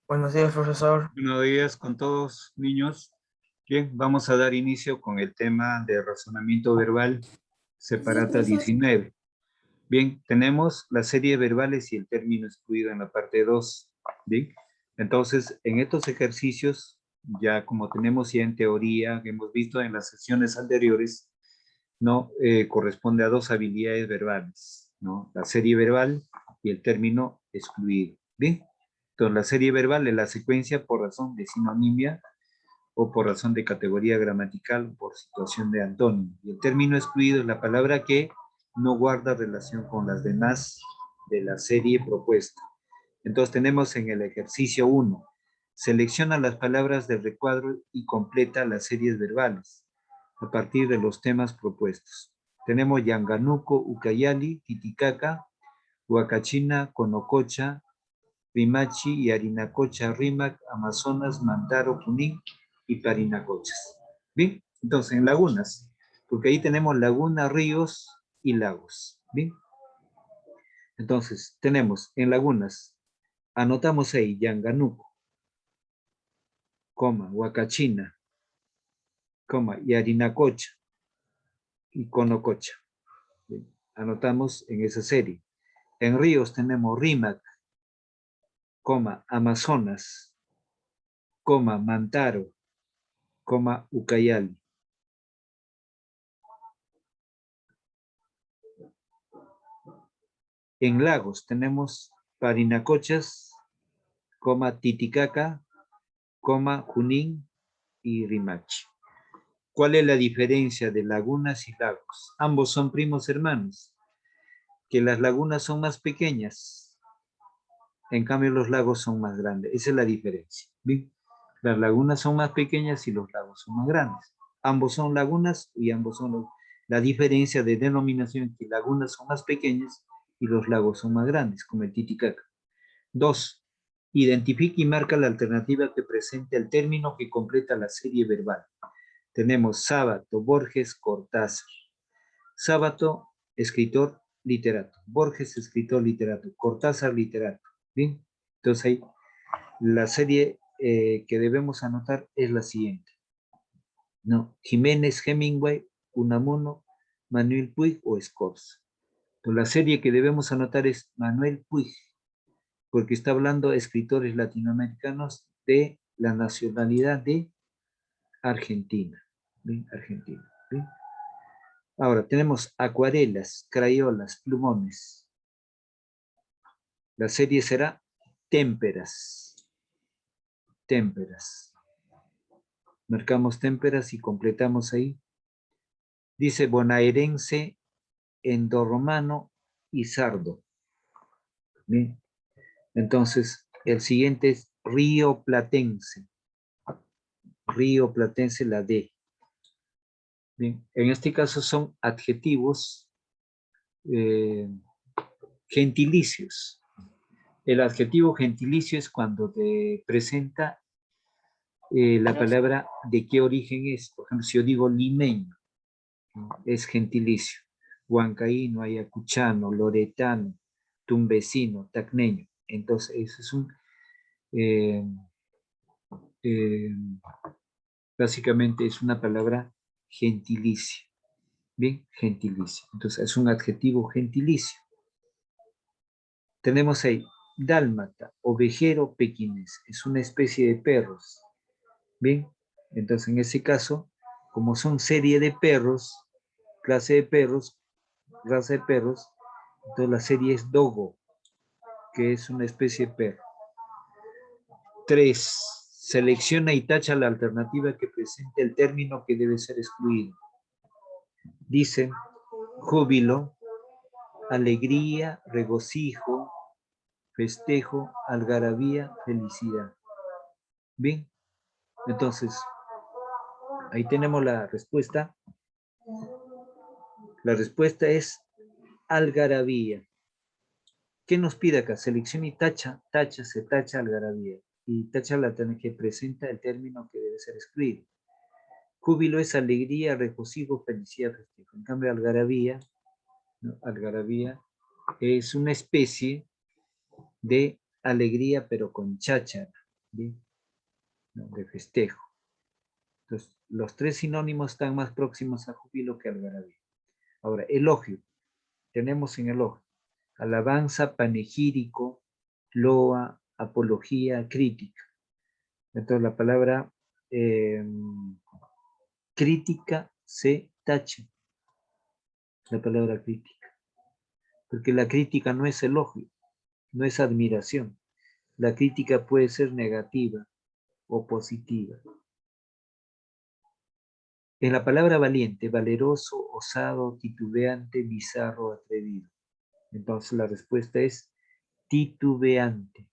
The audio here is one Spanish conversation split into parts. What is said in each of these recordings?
Buenos días, profesor. Buenos días con todos, niños. Bien, vamos a dar inicio con el tema de razonamiento verbal, separata 19. Bien, tenemos la serie de verbales y el término excluido en la parte 2. Bien, entonces, en estos ejercicios, ya como tenemos ya en teoría, que hemos visto en las sesiones anteriores, ¿no? Corresponde a dos habilidades verbales, ¿no? La serie verbal y el término excluido. Bien, entonces la serie verbal es la secuencia por razón de sinonimia o por razón de categoría gramatical o por situación de antónimo. Y el término excluido es la palabra que no guarda relación con las demás de la serie propuesta. Entonces tenemos en el ejercicio 1, selecciona las palabras del recuadro y completa las series verbales a partir de los temas propuestos. Tenemos Yanganuco, Ucayali, Titicaca, Huacachina, Conococha, Rimachi y Arinacocha, Rímac, Amazonas, Mantaro, Junín y Parinacochas. Bien, entonces en lagunas, porque ahí tenemos lagunas, ríos y lagos. Bien, entonces tenemos en lagunas, anotamos ahí Yanganuco, Huacachina, y Arinacocha y Conococha. Bien, anotamos en esa serie. En ríos tenemos Rímac, Amazonas, Mantaro, Ucayali. En lagos tenemos Parinacochas, Titicaca, Junín y Rimachi. ¿Cuál es la diferencia de lagunas y lagos? Ambos son primos hermanos, que las lagunas son más pequeñas, en cambio los lagos son más grandes. Esa es la diferencia. ¿Bien? Las lagunas son más pequeñas y los lagos son más grandes. Ambos son lagunas y ambos son la diferencia de denominación, que lagunas son más pequeñas y los lagos son más grandes, como el Titicaca. 2. Identifica y marca la alternativa que presenta el término que completa la serie verbal. Tenemos Sábato, Borges, Cortázar. Sábato, escritor, literato. Borges, escritor, literato. Cortázar, literato. Bien, entonces ahí la serie que debemos anotar es la siguiente. No, Jiménez, Hemingway, Unamuno, Manuel Puig o Escorza. Entonces, la serie que debemos anotar es Manuel Puig, porque está hablando de escritores latinoamericanos de la nacionalidad de Argentina. ¿Bien? Argentina. ¿Bien? Ahora tenemos acuarelas, crayolas, plumones. La serie será témperas. Témperas. Marcamos témperas y completamos ahí. Dice bonaerense, endorromano y sardo. Bien. Entonces, el siguiente es río platense. Río platense, la D. Bien. En este caso son adjetivos gentilicios. El adjetivo gentilicio es cuando te presenta la palabra de qué origen es. Por ejemplo, si yo digo limeño, ¿no? Es gentilicio. Huancaíno, ayacuchano, loretano, tumbesino, tacneño. Entonces, eso es un... eh, eh, básicamente es una palabra gentilicio. Bien, gentilicio. Entonces, es un adjetivo gentilicio. Tenemos ahí dálmata, ovejero pequinés. Es una especie de perros. Bien, entonces en ese caso, como son serie de perros, clase de perros, raza de perros, entonces la serie es dogo, que es una especie de perro. 3. Selecciona y tacha la alternativa que presente el término que debe ser excluido. Dicen júbilo, alegría, regocijo, festejo, algarabía, felicidad. Bien, entonces ahí tenemos la respuesta. La respuesta es algarabía. ¿Qué nos pide acá? Selecciona y tacha, se tacha algarabía. Y tacha la que presenta el término que debe ser excluido. Júbilo es alegría, regocijo, felicidad, festejo. En cambio, algarabía, ¿no? Algarabía es una especie de alegría, pero con cháchara. ¿bien? ¿No? De festejo. Entonces, los tres sinónimos están más próximos a júbilo que algarabía. Ahora, elogio. Tenemos en elogio alabanza, panegírico, loa, apología, crítica. Entonces, la palabra crítica se tacha. La palabra crítica. Porque la crítica no es elogio, no es admiración. La crítica puede ser negativa o positiva. En la palabra valiente, valeroso, osado, titubeante, bizarro, atrevido. Entonces la respuesta es titubeante.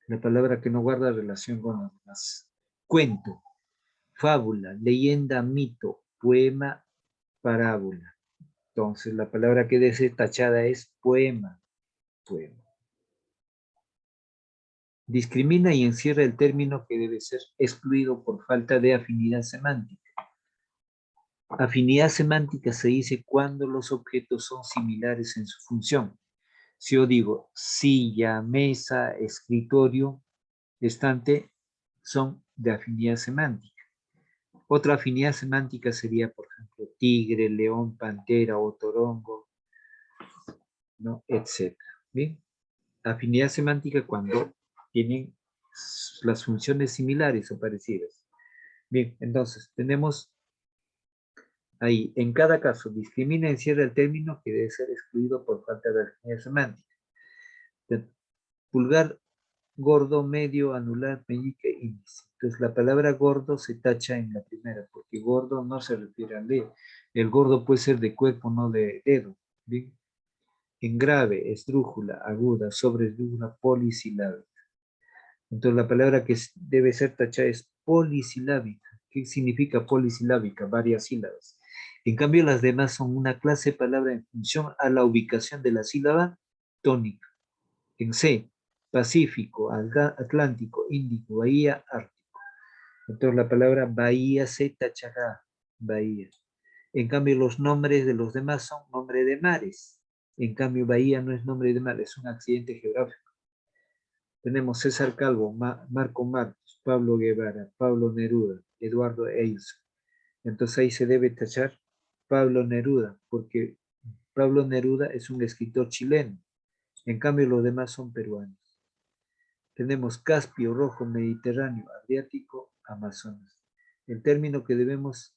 La palabra que no guarda relación con las demás. Cuento, fábula, leyenda, mito, poema, parábola. Entonces la palabra que debe ser tachada es poema. Poema. Discrimina y encierra el término que debe ser excluido por falta de afinidad semántica. Afinidad semántica se dice cuando los objetos son similares en su función. Si yo digo silla, mesa, escritorio, estante, son de afinidad semántica. Otra afinidad semántica sería, por ejemplo, tigre, león, pantera o torongo, ¿no? Etc. ¿Bien? Afinidad semántica cuando tienen las funciones similares o parecidas. Bien, entonces tenemos ahí, en cada caso, discrimina y encierra el término que debe ser excluido por falta de afinidad semántica. Pulgar, gordo, medio, anular, meñique, índice. Entonces la palabra gordo se tacha en la primera, porque gordo no se refiere al dedo. El gordo puede ser de cuerpo, no de dedo. ¿Bien? En grave, esdrújula, aguda, sobresdrújula, polisilábica. Entonces la palabra que debe ser tachada es polisilábica. ¿Qué significa polisilábica? Varias sílabas. En cambio, las demás son una clase de palabra en función a la ubicación de la sílaba tónica. En C, Pacífico, Atlántico, Índico, Bahía, Ártico. Entonces la palabra bahía se tachará, bahía. En cambio, los nombres de los demás son nombre de mares. En cambio, bahía no es nombre de mar, es un accidente geográfico. Tenemos César Calvo, Marco Marcos, Pablo Guevara, Pablo Neruda, Eduardo Eilson. Entonces ahí se debe tachar Pablo Neruda, porque Pablo Neruda es un escritor chileno. En cambio, los demás son peruanos. Tenemos Caspio, Rojo, Mediterráneo, Adriático, Amazonas. El término que debemos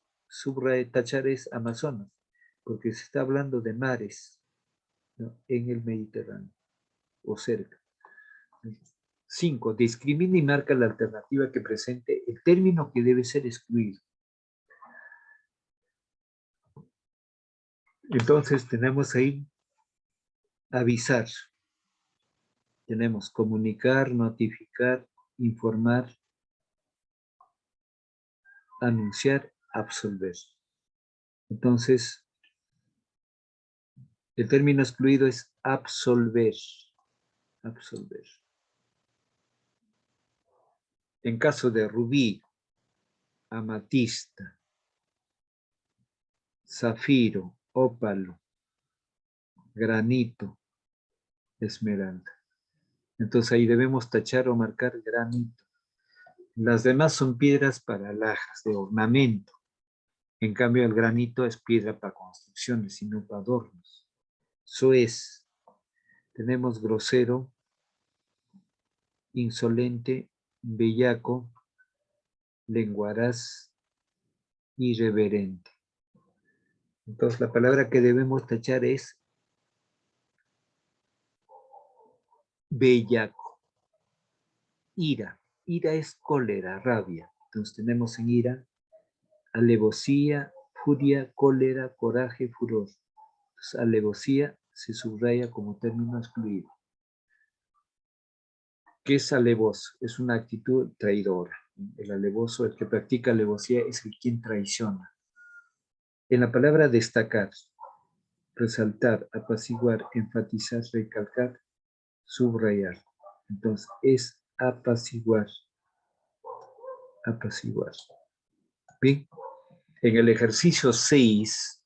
tachar es Amazonas, porque se está hablando de mares, ¿no? En el Mediterráneo o cerca. 5. Discrimina y marca la alternativa que presente el término que debe ser excluido. Entonces tenemos ahí avisar. Tenemos comunicar, notificar, informar, anunciar, absolver. Entonces, el término excluido es absolver. Absolver. En caso de rubí, amatista, zafiro, ópalo, granito, esmeralda. Entonces ahí debemos tachar o marcar granito. Las demás son piedras para alhajas de ornamento. En cambio, el granito es piedra para construcciones y no para adornos. Eso es. Tenemos grosero, insolente, bellaco, lenguaraz, irreverente. Entonces, la palabra que debemos tachar es bellaco. Ira. Ira es cólera, rabia. Entonces, tenemos en ira alevosía, furia, cólera, coraje, furor. Entonces, alevosía se subraya como término excluido. ¿Qué es alevoso? Es una actitud traidora. El alevoso, el que practica alevosía, es el quien traiciona. En la palabra destacar, resaltar, apaciguar, enfatizar, recalcar, subrayar. Entonces, es apaciguar. Apaciguar. Bien. En el ejercicio 6,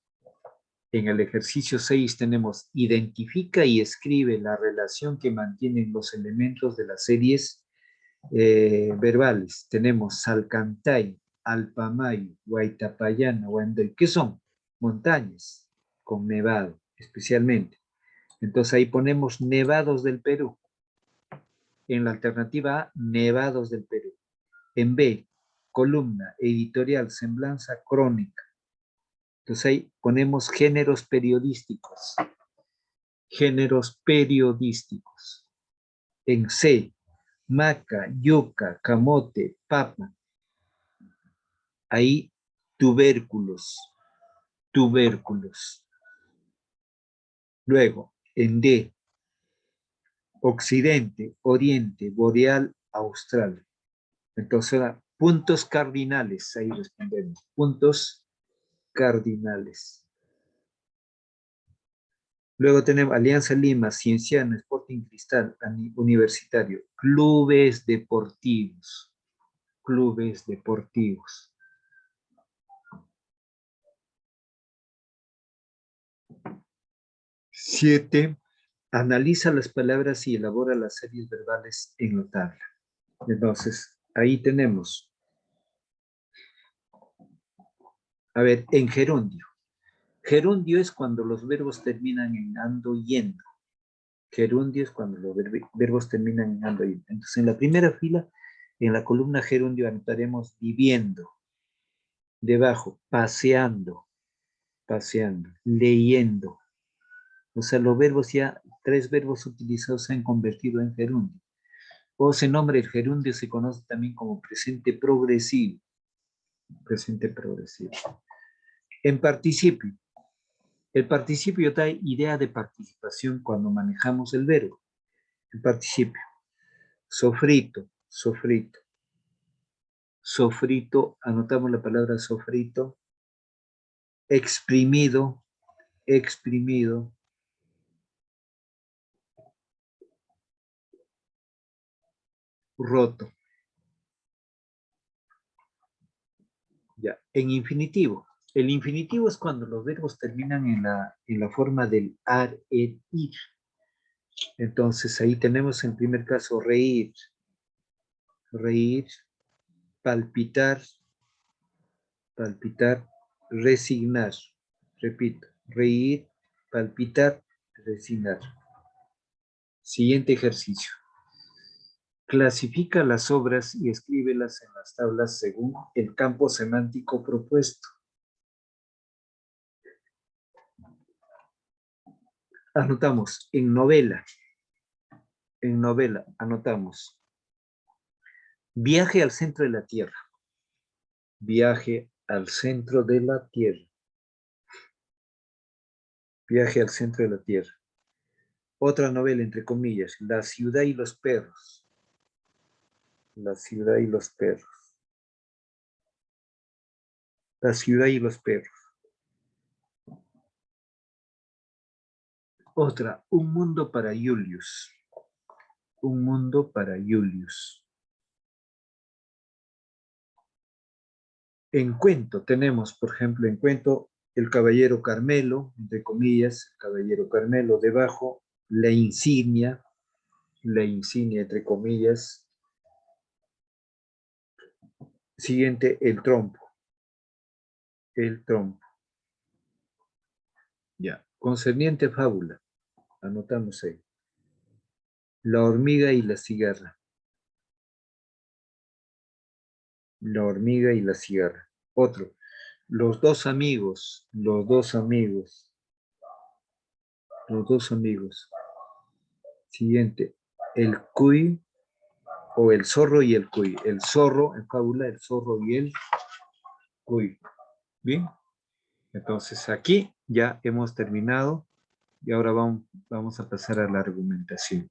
tenemos identifica y escribe la relación que mantienen los elementos de las series verbales. Tenemos Salcantay, Alpamayo, Huaytapallana, Huandoy. ¿Qué son? Montañas con nevado, especialmente. Entonces ahí ponemos nevados del Perú. En la alternativa A, nevados del Perú. En B, columna, editorial, semblanza, crónica. Entonces ahí ponemos géneros periodísticos. Géneros periodísticos. En C, maca, yuca, camote, papa. Ahí tubérculos. Tubérculos. Luego, en D, occidente, oriente, boreal, austral. Entonces, puntos cardinales, ahí respondemos. Puntos cardinales. Luego tenemos Alianza Lima, Cienciano, Sporting Cristal, Universitario, clubes deportivos. Clubes deportivos. 7. Analiza las palabras y elabora las series verbales en la tabla. Entonces, ahí tenemos. A ver, en gerundio. Gerundio es cuando los verbos terminan en ando, yendo. Gerundio es cuando los verbos terminan en ando, yendo. Entonces, en la primera fila, en la columna gerundio anotaremos viviendo. Debajo, paseando, paseando, leyendo. O sea, los verbos ya, 3 verbos utilizados se han convertido en gerundio. O ese nombre, el gerundio, se conoce también como presente progresivo. Presente progresivo. En participio. El participio da idea de participación cuando manejamos el verbo. El participio. Sofrito, sofrito. Sofrito, anotamos la palabra sofrito. Exprimido, exprimido. Roto. Ya, en infinitivo. El infinitivo es cuando los verbos terminan en la forma del ar, et, ir. Entonces ahí tenemos en primer caso reír, reír, palpitar, palpitar, resignar. Repito, reír, palpitar, resignar. Siguiente ejercicio. Clasifica las obras y escríbelas en las tablas según el campo semántico propuesto. Anotamos en novela. En novela anotamos viaje al centro de la Tierra. Viaje al centro de la Tierra. Viaje al centro de la Tierra. Otra novela, entre comillas, La ciudad y los perros. La ciudad y los perros. La ciudad y los perros. Otra, Un mundo para Julius. Un mundo para Julius. En cuento tenemos, por ejemplo, en cuento, El caballero Carmelo, entre comillas, el caballero Carmelo, debajo, la insignia, entre comillas. Siguiente, el trompo. El trompo. Ya. Concerniente a fábula. Anotamos ahí. La hormiga y la cigarra. La hormiga y la cigarra. Otro. Los dos amigos. Los dos amigos. Los dos amigos. Siguiente. El cuy o el zorro y el cuy. El zorro, en fábula, el zorro y el cuy. Bien. Entonces aquí ya hemos terminado y ahora vamos a pasar a la argumentación.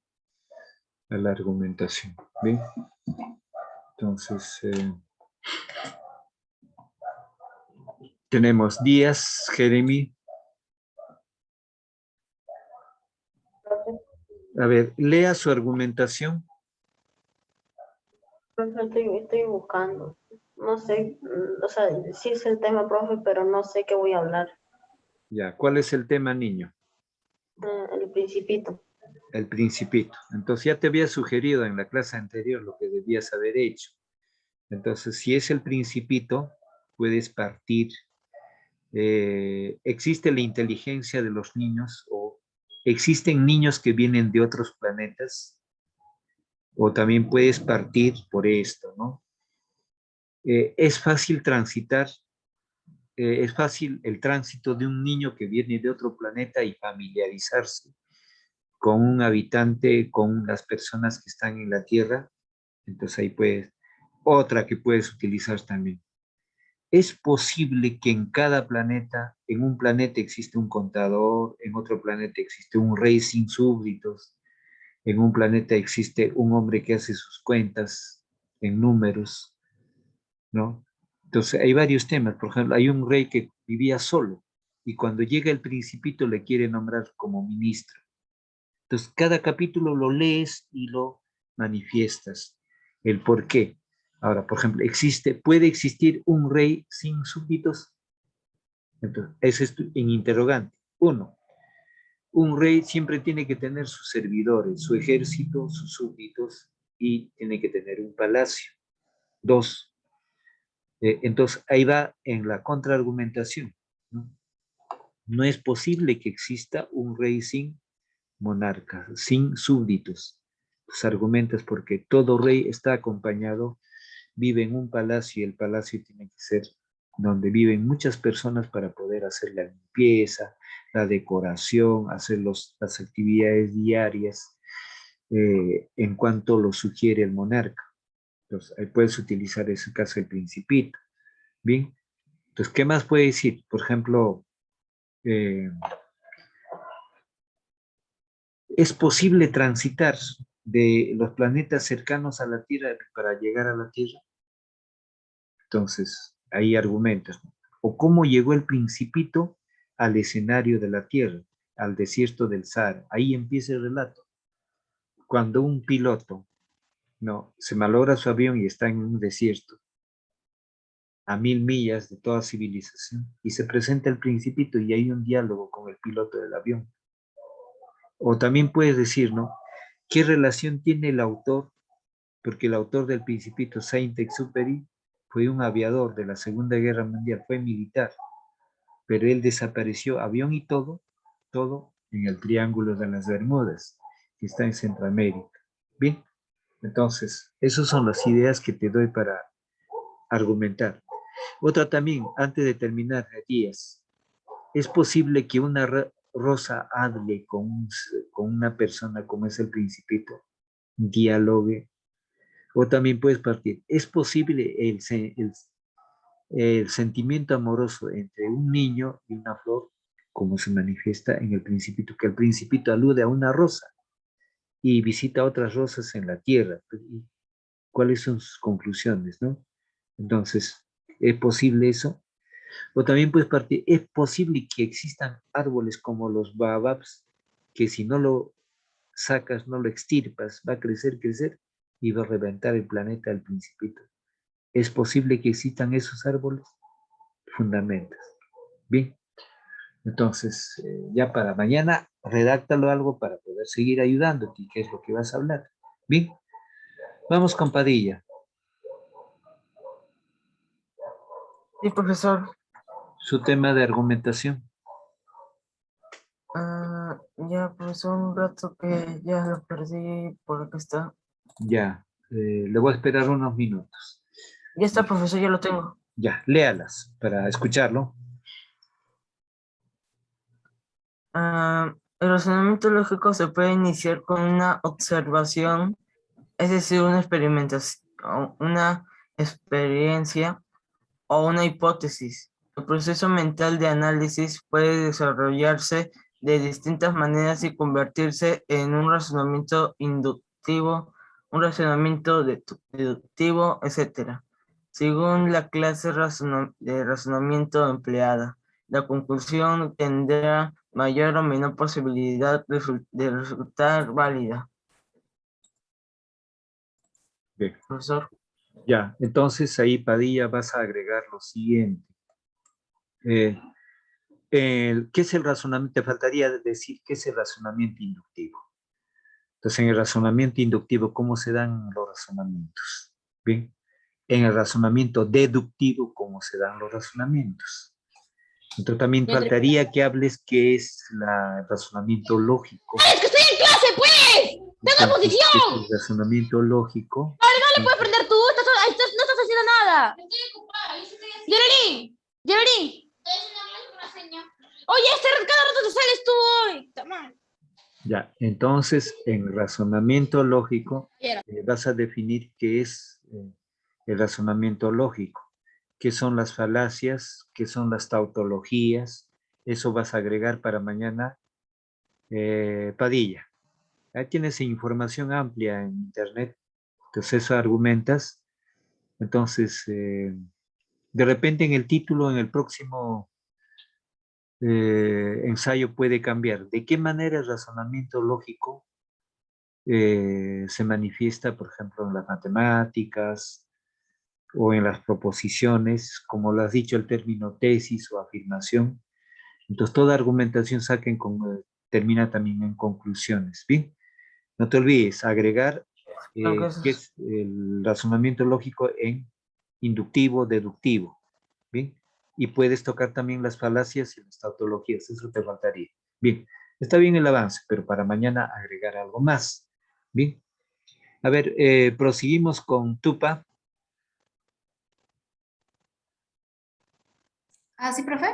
A la argumentación. Bien. Entonces, tenemos Díaz, Jeremy. A ver, lea su argumentación. Profe, estoy buscando. No sé, o sea, sí es el tema, profe, pero no sé qué voy a hablar. Ya, ¿cuál es el tema, niño? El principito. El Principito. Entonces ya te había sugerido en la clase anterior lo que debías haber hecho. Entonces, si es el Principito, puedes partir. ¿Existe la inteligencia de los niños o existen niños que vienen de otros planetas? O también puedes partir por esto, ¿no? Es fácil transitar, es fácil el tránsito de un niño que viene de otro planeta y familiarizarse con un habitante, con las personas que están en la Tierra. Entonces ahí puedes, otra que puedes utilizar también. Es posible que en cada planeta, en un planeta existe un contador, en otro planeta existe un rey sin súbditos, en un planeta existe un hombre que hace sus cuentas en números, ¿no? Entonces hay varios temas. Por ejemplo, hay un rey que vivía solo y cuando llega el Principito le quiere nombrar como ministro. Entonces cada capítulo lo lees y lo manifiestas. El por qué. Ahora, por ejemplo, ¿puede existir un rey sin súbditos? Entonces, ese es en interrogante. Uno, un rey siempre tiene que tener sus servidores, su ejército, sus súbditos y tiene que tener un palacio. Dos, entonces ahí va en la contraargumentación, ¿no? No es posible que exista un rey sin monarca, sin súbditos. Pues argumentas porque todo rey está acompañado, vive en un palacio y el palacio tiene que ser donde viven muchas personas para poder hacer la limpieza, la decoración, hacer las actividades diarias en cuanto lo sugiere el monarca. Entonces, ahí puedes utilizar ese caso del Principito. Bien, entonces, ¿qué más puede decir? Por ejemplo, eh, ¿es posible transitar de los planetas cercanos a la Tierra para llegar a la Tierra? Entonces, hay argumentos. ¿O cómo llegó el Principito al escenario de la Tierra, al desierto del Sahara? Ahí empieza el relato. Cuando un piloto no, se malogra su avión y está en un desierto, a 1000 millas de toda civilización, y se presenta el Principito y hay un diálogo con el piloto del avión. O también puedes decir, ¿no? ¿Qué relación tiene el autor? Porque el autor del Principito, Saint-Exupéry, fue un aviador de la Segunda Guerra Mundial, fue militar, pero él desapareció, avión y todo en el Triángulo de las Bermudas, que está en Centroamérica. Bien, entonces, esas son las ideas que te doy para argumentar. Otra también, antes de terminar, Díaz, ¿es posible que una rosa hable con una persona como es el Principito? Dialogue. O también puedes partir. ¿Es posible el sentimiento amoroso entre un niño y una flor, como se manifiesta en el Principito, que el Principito alude a una rosa y visita otras rosas en la tierra? ¿Cuáles son sus conclusiones, no? Entonces, ¿es posible eso? O también puedes partir, ¿es posible que existan árboles como los baobabs, que si no lo sacas, no lo extirpas, va a crecer y va a reventar el planeta del Principito? ¿Es posible que existan esos árboles? Fundamentas. Bien, entonces, ya para mañana, redáctalo algo para poder seguir ayudándote, qué es lo que vas a hablar. Bien, vamos con Padilla. Sí, profesor. Su tema de argumentación. Ya, profesor, un rato que ya lo perdí por acá está. Ya, le voy a esperar unos minutos. Ya está, profesor, ya lo tengo. Ya, léalas para escucharlo. El razonamiento lógico se puede iniciar con una observación, es decir, una experimentación, una experiencia o una hipótesis. El proceso mental de análisis puede desarrollarse de distintas maneras y convertirse en un razonamiento inductivo, un razonamiento deductivo, etc. Según la clase de razonamiento empleada, la conclusión tendrá mayor o menor posibilidad de resultar válida. Bien. Profesor. Ya, entonces ahí Padilla vas a agregar lo siguiente. ¿Qué es el razonamiento? Te faltaría decir qué es el razonamiento inductivo. Entonces, en el razonamiento inductivo, ¿cómo se dan los razonamientos? Bien. En el razonamiento deductivo, ¿cómo se dan los razonamientos? Entonces, también faltaría que hables qué es el razonamiento lógico. ¡Es que estoy en clase, pues! ¡Tengo Entonces, ¿qué es posición! el razonamiento lógico? No le puedes prender tú, no estás haciendo nada. Estoy ocupada, yo sí estoy haciendo. Yereli. Estoy haciendo clase con la seña. Oye, cada rato te sales tú hoy. Toma. Ya, entonces, en razonamiento lógico, vas a definir qué es el razonamiento lógico, qué son las falacias, qué son las tautologías, eso vas a agregar para mañana, Padilla. Ahí tienes información amplia en internet, entonces eso argumentas, entonces, de repente en el título, en el próximo ensayo puede cambiar. ¿De qué manera el razonamiento lógico se manifiesta, por ejemplo, en las matemáticas o en las proposiciones, como lo has dicho, el término tesis o afirmación? Entonces, toda argumentación termina también en conclusiones. Bien, no te olvides agregar Creo que eso qué es- es el razonamiento lógico en inductivo, deductivo. Bien, y puedes tocar también las falacias y las tautologías, eso te faltaría. Bien, está bien el avance, pero para mañana agregar algo más. Bien, a ver, proseguimos con Tupa. ¿Ah, sí, profe?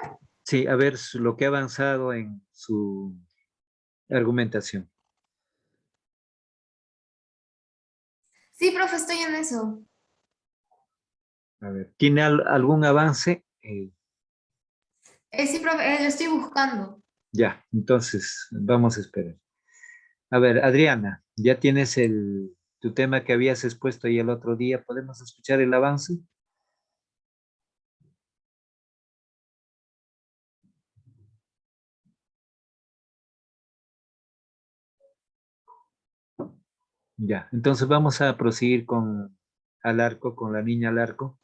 Sí, a ver lo que ha avanzado en su argumentación. Sí, profe, estoy en eso. A ver, ¿tiene algún avance? Sí, profe, lo estoy buscando. Ya, entonces vamos a esperar. A ver, Adriana, ya tienes tu tema que habías expuesto ahí el otro día. ¿Podemos escuchar el avance? Ya, entonces vamos a proseguir con Alarco, con la niña Alarco.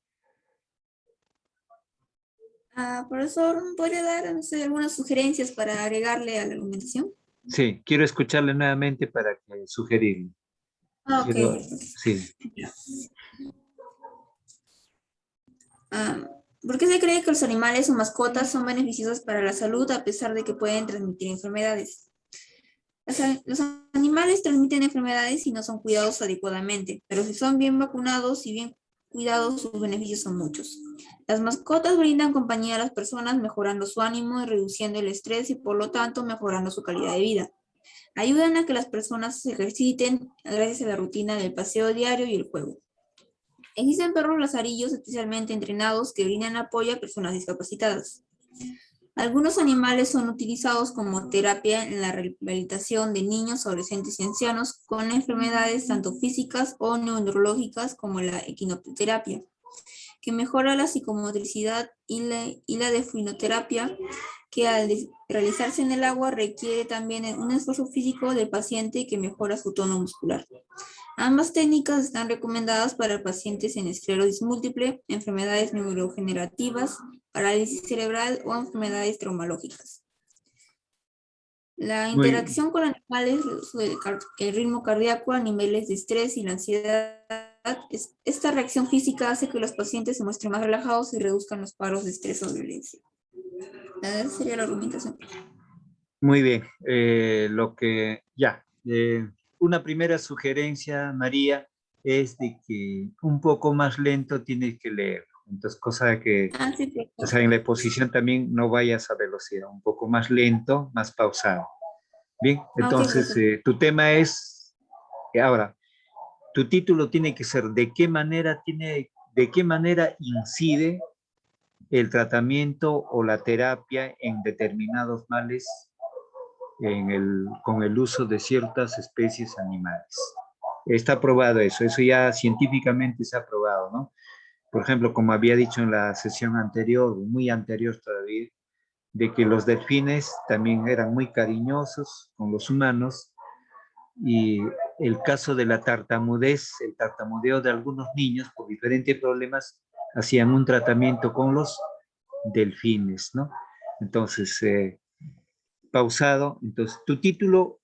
Profesor, ¿podría dar, no sé, algunas sugerencias para agregarle a la argumentación? Sí, quiero escucharle nuevamente para que sugerirle. Ok. Sí, Ah, ¿Por qué se cree que los animales o mascotas son beneficiosos para la salud a pesar de que pueden transmitir enfermedades? Los animales transmiten enfermedades si no son cuidados adecuadamente, pero si son bien vacunados y bien cuidados, sus beneficios son muchos. Las mascotas brindan compañía a las personas, mejorando su ánimo y reduciendo el estrés y por lo tanto mejorando su calidad de vida. Ayudan a que las personas se ejerciten gracias a la rutina del paseo diario y el juego. Existen perros lazarillos especialmente entrenados que brindan apoyo a personas discapacitadas. Algunos animales son utilizados como terapia en la rehabilitación de niños, adolescentes y ancianos con enfermedades tanto físicas o neurológicas como la equinoterapia, que mejora la psicomotricidad, y la definoterapia, que al realizarse en el agua requiere también un esfuerzo físico del paciente que mejora su tono muscular. Ambas técnicas están recomendadas para pacientes en esclerosis múltiple, enfermedades neurodegenerativas, parálisis cerebral o enfermedades traumatológicas. La muy, interacción con animales reduce el ritmo cardíaco a niveles de estrés y la ansiedad. Esta reacción física hace que los pacientes se muestren más relajados y reduzcan los paros de estrés o violencia. Esa sería la argumentación. muy bien. Una primera sugerencia, María, es de que un poco más lento tienes que leer. Entonces, cosa que, Sí, o sea, en la exposición también no vayas a velocidad, un poco más lento, más pausado. Bien, Ok, entonces profesor. tu tema es, ahora, tu título tiene que ser de qué manera incide el tratamiento o la terapia en determinados males con el uso de ciertas especies animales. Está probado eso ya científicamente se ha probado, ¿no? Por ejemplo, como había dicho en la sesión anterior, muy anterior todavía, de que los delfines también eran muy cariñosos con los humanos, y el caso de la tartamudez, el tartamudeo de algunos niños por diferentes problemas, hacían un tratamiento con los delfines, ¿no? Entonces, pausado, entonces tu título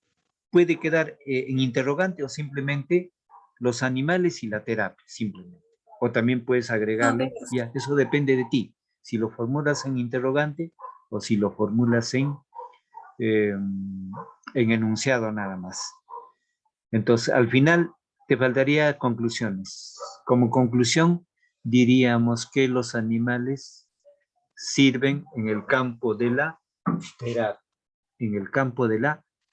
puede quedar en interrogante o simplemente los animales y la terapia, simplemente. O también puedes agregarle, ya, eso depende de ti. Si lo formulas en interrogante o si lo formulas en enunciado nada más. Entonces, al final te faltaría conclusiones. Como conclusión, diríamos que los animales sirven en el campo de la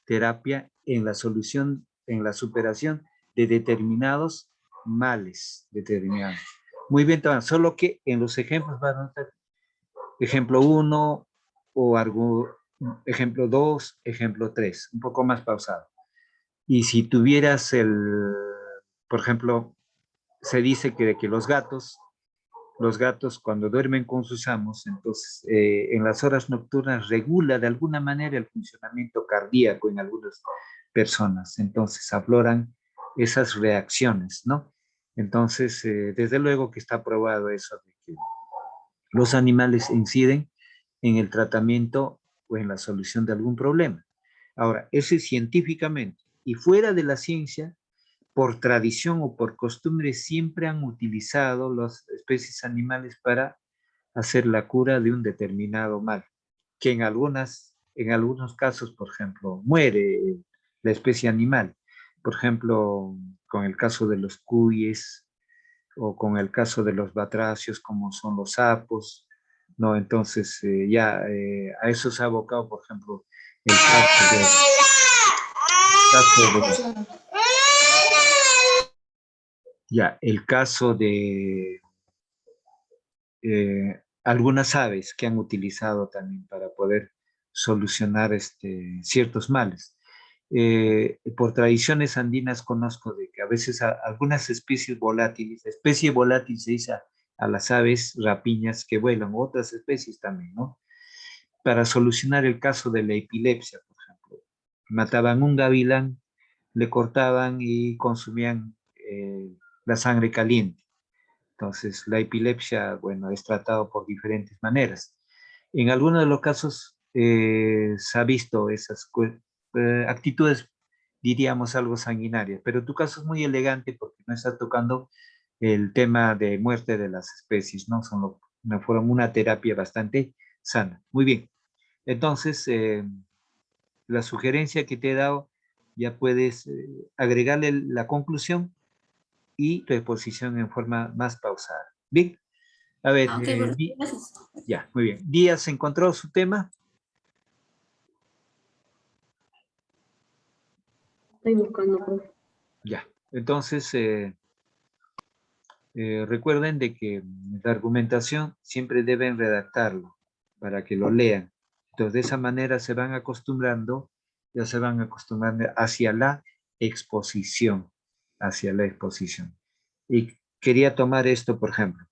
terapia, en la solución, en la superación de determinados males determinados. Muy bien, solo que en los ejemplos van a notar ejemplo 1 o algo, ejemplo 2, ejemplo 3, un poco más pausado. Y si tuvieras por ejemplo, se dice que los gatos cuando duermen con sus amos, entonces en las horas nocturnas regula de alguna manera el funcionamiento cardíaco en algunas personas, entonces afloran esas reacciones, ¿no? Entonces, desde luego que está probado eso de que los animales inciden en el tratamiento o en la solución de algún problema. Ahora, eso es científicamente, y fuera de la ciencia, por tradición o por costumbre, siempre han utilizado las especies animales para hacer la cura de un determinado mal, que en algunos casos, por ejemplo, muere la especie animal. Por ejemplo, con el caso de los cuyes o con el caso de los batracios, como son los sapos, ¿no? Entonces, a eso se ha abocado, por ejemplo, el caso de algunas aves que han utilizado también para poder solucionar ciertos males. Por tradiciones andinas conozco de que a veces algunas especies volátiles, especie volátil se dice a las aves rapiñas que vuelan, otras especies también, ¿no? Para solucionar el caso de la epilepsia, por ejemplo. Mataban un gavilán, le cortaban y consumían la sangre caliente. Entonces, la epilepsia, bueno, es tratado por diferentes maneras. En algunos de los casos se ha visto esas actitudes, diríamos, algo sanguinarias, pero tu caso es muy elegante porque no está tocando el tema de muerte de las especies, ¿no? Fueron una terapia bastante sana. Muy bien. Entonces, la sugerencia que te he dado, ya puedes agregarle la conclusión y tu exposición en forma más pausada. Bien, a ver, Gracias. ya, muy bien. ¿Díaz encontró su tema? Estoy buscando, profe. Ya, entonces recuerden de que la argumentación siempre deben redactarlo para que lo lean. Entonces, de esa manera se van acostumbrando, ya se van acostumbrando hacia la exposición, Y quería tomar esto, por ejemplo.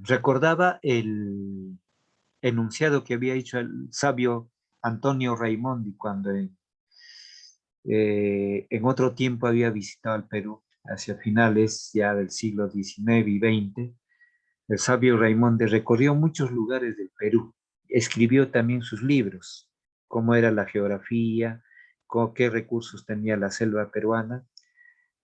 Recordaba el enunciado que había hecho el sabio Antonio Raimondi cuando en otro tiempo había visitado el Perú, hacia finales ya del siglo XIX y XX. El sabio Raimondi recorrió muchos lugares del Perú, escribió también sus libros, cómo era la geografía, qué recursos tenía la selva peruana.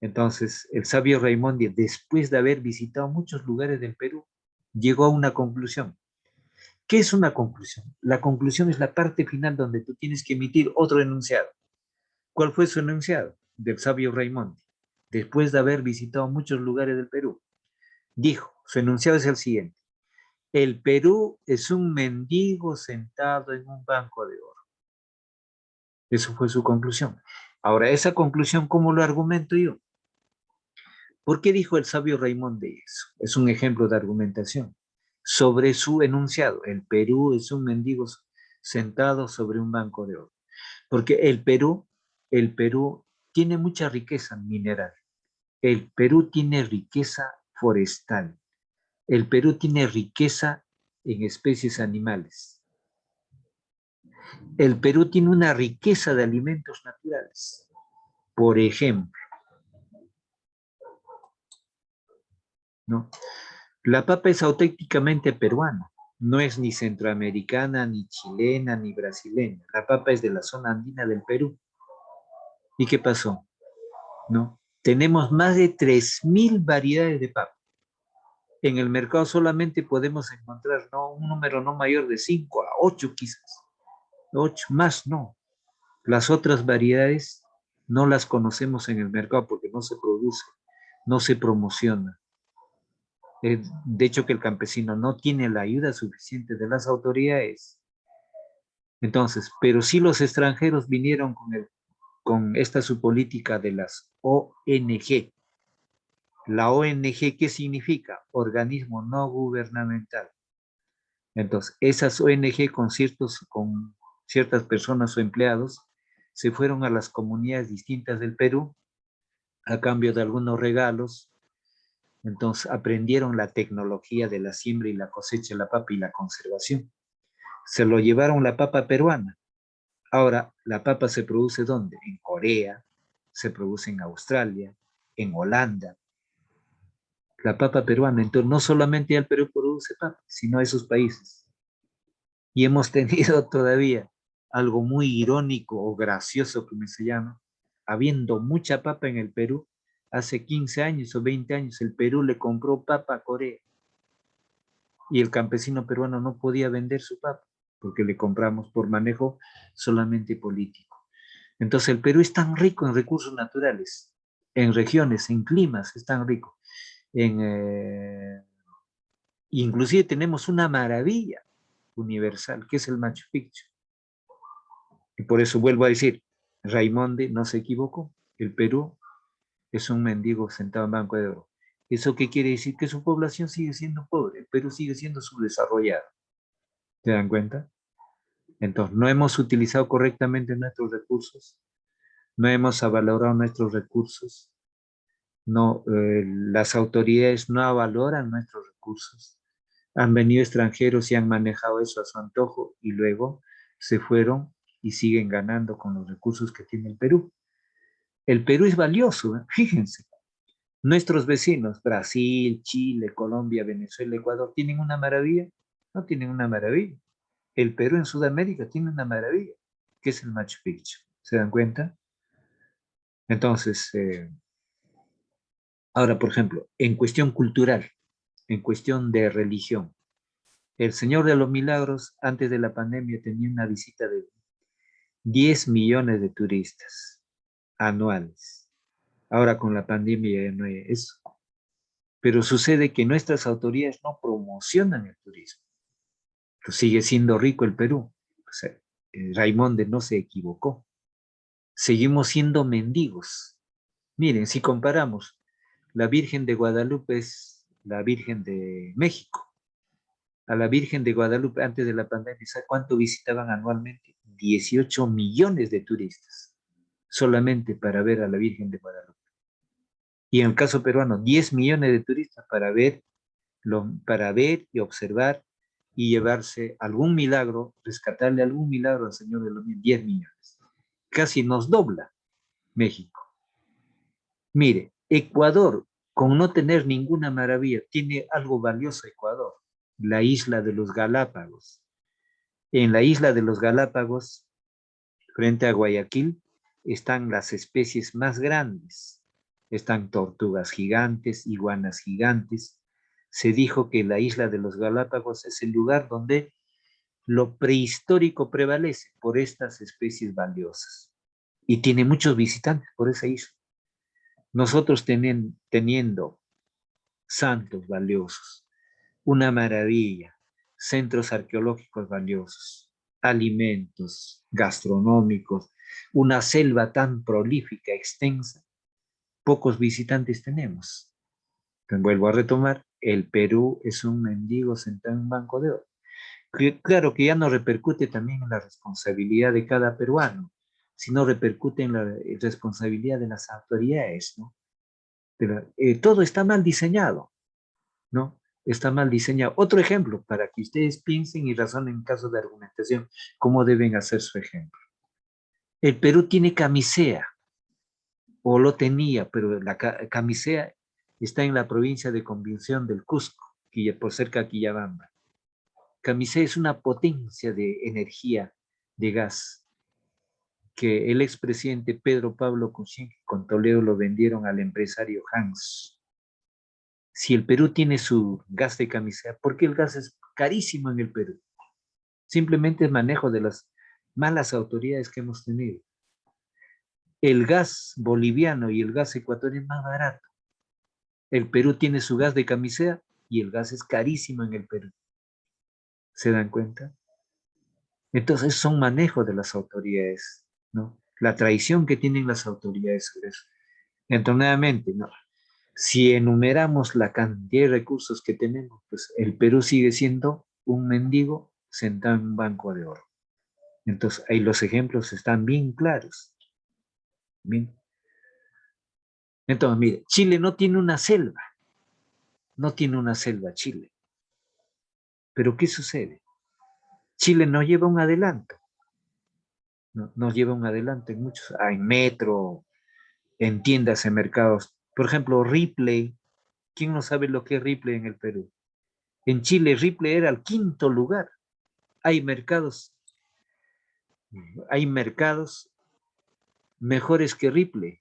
Entonces, el sabio Raimondi, después de haber visitado muchos lugares del Perú, llegó a una conclusión. ¿Qué es una conclusión? La conclusión es la parte final donde tú tienes que emitir otro enunciado. ¿Cuál fue su enunciado? Del sabio Raimondi. Después de haber visitado muchos lugares del Perú, dijo, su enunciado es el siguiente. El Perú es un mendigo sentado en un banco de oro. Eso fue su conclusión. Ahora, esa conclusión, ¿cómo lo argumento yo? ¿Por qué dijo el sabio Raimondi eso? Es un ejemplo de argumentación. Sobre su enunciado, el Perú es un mendigo sentado sobre un banco de oro. Porque el Perú tiene mucha riqueza mineral. El Perú tiene riqueza forestal. El Perú tiene riqueza en especies animales. El Perú tiene una riqueza de alimentos naturales. Por ejemplo, ¿no? La papa es auténticamente peruana. No es ni centroamericana, ni chilena, ni brasileña. La papa es de la zona andina del Perú. ¿Y qué pasó? ¿No? Tenemos más de 3.000 variedades de papa. En el mercado solamente podemos encontrar, ¿no?, un número no mayor de 5 a 8 quizás. 8 más no. Las otras variedades no las conocemos en el mercado porque no se produce, no se promociona. De hecho, que el campesino no tiene la ayuda suficiente de las autoridades. Entonces, pero sí los extranjeros vinieron con esta su política de las ONG. La ONG, ¿qué significa? Organismo no gubernamental. Entonces, esas ONG con ciertas personas o empleados se fueron a las comunidades distintas del Perú a cambio de algunos regalos. Entonces, aprendieron la tecnología de la siembra y la cosecha de la papa y la conservación. Se lo llevaron la papa peruana. Ahora, la papa se produce ¿dónde? En Corea, se produce en Australia, en Holanda. La papa peruana, entonces no solamente el Perú produce papa, sino esos países. Y hemos tenido todavía algo muy irónico o gracioso, como se llama, habiendo mucha papa en el Perú, hace 15 años o 20 años el Perú le compró papa a Corea y el campesino peruano no podía vender su papa porque le compramos por manejo solamente político. Entonces el Perú es tan rico en recursos naturales, en regiones, en climas, es tan rico. Inclusive tenemos una maravilla universal, que es el Machu Picchu. Y por eso vuelvo a decir, Raimonde no se equivocó. El Perú es un mendigo sentado en banco de oro. ¿Eso qué quiere decir? Que su población sigue siendo pobre, el Perú sigue siendo subdesarrollado. ¿Se dan cuenta? Entonces, no hemos utilizado correctamente nuestros recursos, no hemos valorado nuestros recursos, no, las autoridades no valoran nuestros recursos. Han venido extranjeros y han manejado eso a su antojo y luego se fueron y siguen ganando con los recursos que tiene el Perú. El Perú es valioso, ¿eh? Fíjense. Nuestros vecinos, Brasil, Chile, Colombia, Venezuela, Ecuador, ¿tienen una maravilla? No tienen una maravilla. El Perú en Sudamérica tiene una maravilla, que es el Machu Picchu. ¿Se dan cuenta? Entonces, ahora, por ejemplo, en cuestión cultural, en cuestión de religión, el Señor de los Milagros, antes de la pandemia, tenía una visita de 10 millones de turistas anuales. Ahora con la pandemia ya no hay eso. Pero sucede que nuestras autoridades no promocionan el turismo. Pues sigue siendo rico el Perú. O sea, Raimonde no se equivocó. Seguimos siendo mendigos. Miren, si comparamos, la Virgen de Guadalupe es la Virgen de México. A la Virgen de Guadalupe antes de la pandemia, ¿sabe cuánto visitaban anualmente? 18 millones de turistas, solamente para ver a la Virgen de Guadalupe. Y en el caso peruano, 10 millones de turistas para ver y observar y llevarse algún milagro, rescatarle algún milagro al Señor de los 10 millones. Casi nos dobla México. Mire, Ecuador, con no tener ninguna maravilla, tiene algo valioso Ecuador, la isla de los Galápagos. En la isla de los Galápagos, frente a Guayaquil, están las especies más grandes. Están tortugas gigantes, iguanas gigantes. Se dijo que la isla de los Galápagos es el lugar donde lo prehistórico prevalece por estas especies valiosas. Y tiene muchos visitantes por esa isla. Nosotros teniendo santos valiosos, una maravilla, centros arqueológicos valiosos, alimentos gastronómicos, una selva tan prolífica, extensa, pocos visitantes tenemos. Entonces, vuelvo a retomar, el Perú es un mendigo sentado en un banco de oro. Claro que ya no repercute también en la responsabilidad de cada peruano, sino repercute en la responsabilidad de las autoridades, ¿no? Pero, todo está mal diseñado, ¿no? Está mal diseñado. Otro ejemplo, para que ustedes piensen y razonen en caso de argumentación, cómo deben hacer su ejemplo. El Perú tiene camisea, o lo tenía, pero la camisea está en la provincia de Convención del Cusco, por cerca de Quillabamba. Camisea es una potencia de energía, de gas, que el expresidente Pedro Pablo Kuczynski con Toledo lo vendieron al empresario Hans. Si el Perú tiene su gas de Camisea, ¿por qué el gas es carísimo en el Perú? Simplemente el manejo de las malas autoridades que hemos tenido. El gas boliviano y el gas ecuatoriano es más barato. El Perú tiene su gas de Camisea y el gas es carísimo en el Perú. ¿Se dan cuenta? Entonces son manejo de las autoridades, ¿no? La traición que tienen las autoridades sobre eso. Entonces, nuevamente, ¿no? Si enumeramos la cantidad de recursos que tenemos, pues el Perú sigue siendo un mendigo sentado en un banco de oro. Entonces, ahí los ejemplos están bien claros. Bien. Entonces, mire, Chile no tiene una selva. No tiene una selva Chile. Pero ¿qué sucede? Chile nos lleva un adelanto. Nos lleva un adelanto en muchos, en metro, en tiendas, en mercados. Por ejemplo, Ripley. ¿Quién no sabe lo que es Ripley en el Perú? En Chile, Ripley era el 5.º lugar. Hay mercados mejores que Ripley.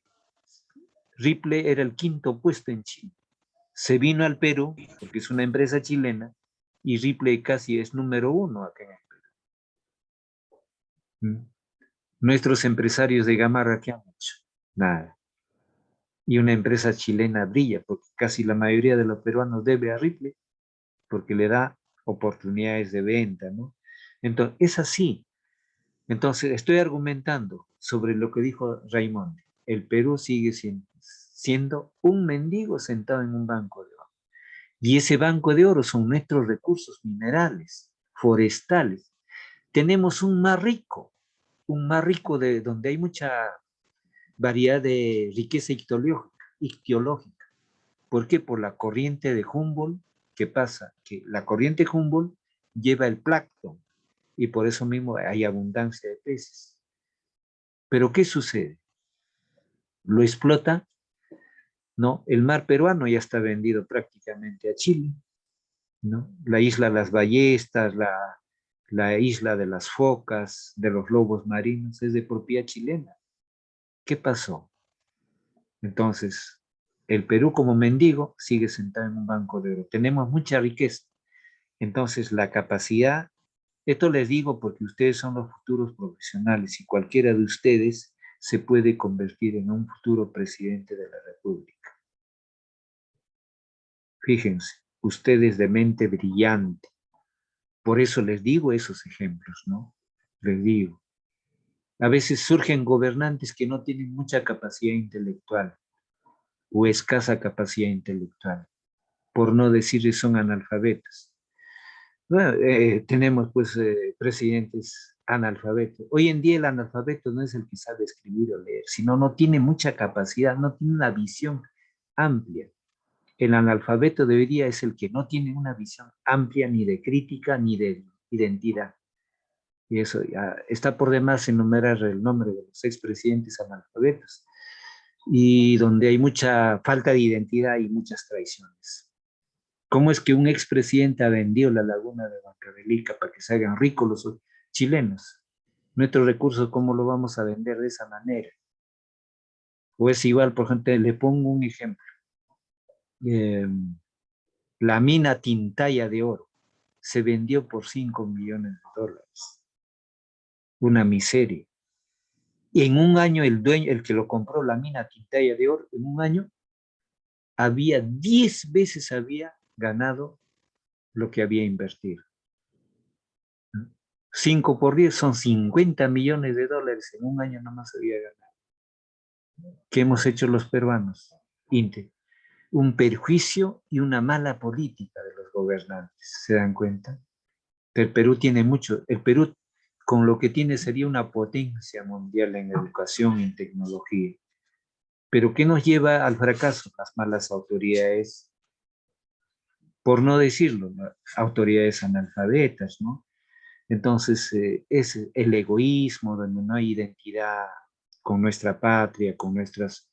Ripley era el 5.º puesto en Chile. Se vino al Perú, porque es una empresa chilena, y Ripley casi es número 1 acá en el Perú. Nuestros empresarios de Gamarra, ¿qué han hecho? Nada. Y una empresa chilena brilla, porque casi la mayoría de los peruanos debe a Ripley, porque le da oportunidades de venta, ¿no? Entonces, es así. Entonces, estoy argumentando sobre lo que dijo Raymond. El Perú sigue siendo un mendigo sentado en un banco de oro. Y ese banco de oro son nuestros recursos minerales, forestales. Tenemos un mar rico de donde hay mucha variedad de riqueza ictiológica. ¿Por qué? Por la corriente de Humboldt. ¿Qué pasa? Que la corriente Humboldt lleva el plancton y por eso mismo hay abundancia de peces. Pero ¿qué sucede? Lo explota, ¿no? El mar peruano ya está vendido prácticamente a Chile, ¿no? La isla de las ballestas, la isla de las focas, de los lobos marinos, es de propiedad chilena. ¿Qué pasó? Entonces, el Perú como mendigo sigue sentado en un banco de oro. Tenemos mucha riqueza. Entonces, la capacidad, esto les digo porque ustedes son los futuros profesionales y cualquiera de ustedes se puede convertir en un futuro presidente de la República. Fíjense, ustedes de mente brillante. Por eso les digo esos ejemplos, ¿no? Les digo. A veces surgen gobernantes que no tienen mucha capacidad intelectual o escasa capacidad intelectual, por no decir que son analfabetos. Bueno, tenemos pues presidentes analfabetos. Hoy en día el analfabeto no es el que sabe escribir o leer, sino no tiene mucha capacidad, no tiene una visión amplia. El analfabeto debería es el que no tiene una visión amplia ni de crítica ni de identidad. Y eso ya está por demás enumerar el nombre de los expresidentes analfabetos y donde hay mucha falta de identidad y muchas traiciones. ¿Cómo es que un expresidente ha vendido la laguna de Huancavelica para que se hagan ricos los chilenos? Nuestros recursos, ¿cómo lo vamos a vender de esa manera? O es igual, por ejemplo, le pongo un ejemplo. La mina Tintaya de oro se vendió por $5 millones. Una miseria. Y en un año el dueño, el que lo compró la mina Tintaya de oro, en un año había 10 veces había ganado lo que había invertido. 5 por 10 son $50 millones en un año nomás había ganado. ¿Qué hemos hecho los peruanos? Un perjuicio y una mala política de los gobernantes, ¿se dan cuenta? El Perú tiene mucho, el Perú con lo que tiene sería una potencia mundial en educación y en tecnología. Pero ¿qué nos lleva al fracaso? Las malas autoridades, por no decirlo, autoridades analfabetas, ¿no? Entonces, es el egoísmo, donde no hay identidad con nuestra patria, con nuestras